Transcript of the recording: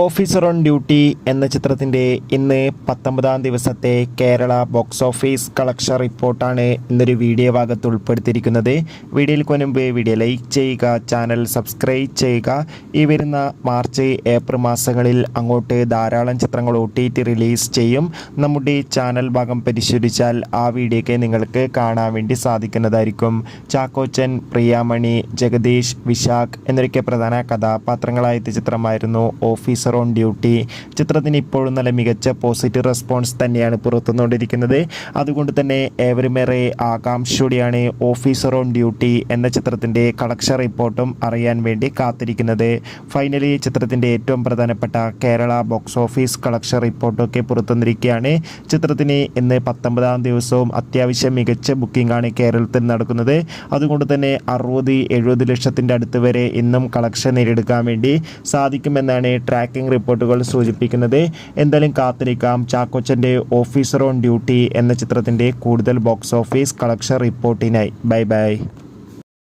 Officer on duty എന്ന ചിത്രത്തിൻ്റെ ഇന്ന് 19-ാം ദിവസത്തെ കേരള ബോക്സ് ഓഫീസ് കളക്ഷൻ റിപ്പോർട്ടാണ് ഇന്നൊരു വീഡിയോ ഭാഗത്ത് ഉൾപ്പെടുത്തിയിരിക്കുന്നത്. വീഡിയോയിൽ മുൻപ് വീഡിയോ ലൈക്ക് ചെയ്യുക, ചാനൽ സബ്സ്ക്രൈബ് ചെയ്യുക. ഈ വരുന്ന മാർച്ച് ഏപ്രിൽ മാസങ്ങളിൽ അങ്ങോട്ട് ധാരാളം ചിത്രങ്ങൾ OTT റിലീസ് ചെയ്യും. നമ്മുടെ ചാനൽ ഭാഗം പരിശോധിച്ചാൽ ആ വീഡിയോയ്ക്ക് നിങ്ങൾക്ക് കാണാൻ വേണ്ടി സാധിക്കുന്നതായിരിക്കും. ചാക്കോച്ചൻ, പ്രിയാമണി, ജഗദീഷ്, വിശാഖ് എന്നൊക്കെ പ്രധാന കഥാപാത്രങ്ങളായ ചിത്രമായിരുന്നു ഓഫീസർ ഓൺ ഡ്യൂട്ടി. ചിത്രത്തിന് ഇപ്പോഴും നല്ല മികച്ച പോസിറ്റീവ് റെസ്പോൺസ് തന്നെയാണ് പുറത്തുനിന്നുകൊണ്ടിരിക്കുന്നത്. അതുകൊണ്ട് തന്നെ ഏവരുമേറെ ആകാംക്ഷയോടെയാണ് ഓഫീസർ ഓൺ ഡ്യൂട്ടി എന്ന ചിത്രത്തിൻ്റെ കളക്ഷൻ റിപ്പോർട്ടും അറിയാൻ വേണ്ടി കാത്തിരിക്കുന്നത്. ഫൈനലി ചിത്രത്തിൻ്റെ ഏറ്റവും പ്രധാനപ്പെട്ട കേരള ബോക്സ് ഓഫീസ് കളക്ഷൻ റിപ്പോർട്ടൊക്കെ പുറത്തുവന്നിരിക്കുകയാണ്. ചിത്രത്തിന് ഇന്ന് 19-ാം ദിവസവും അത്യാവശ്യം മികച്ച ബുക്കിംഗ് ആണ് കേരളത്തിൽ നടക്കുന്നത്. അതുകൊണ്ട് തന്നെ 60-70 ലക്ഷത്തിൻ്റെ അടുത്ത് വരെ ഇന്നും കളക്ഷൻ നേടിയെടുക്കാൻ വേണ്ടി സാധിക്കുമെന്നാണ് ട്രാക്കിംഗ് റിപ്പോർട്ടുകൾ സൂചിപ്പിക്കുന്നത്. എന്തായാലും കാത്തിരിക്കാം ചാക്കോച്ചൻ്റെ ഓഫീസർ ഓൺ ഡ്യൂട്ടി എന്ന ചിത്രത്തിൻ്റെ കൂടുതൽ ബോക്സ് ഓഫീസ് കളക്ഷൻ റിപ്പോർട്ടിനായി. ബൈ.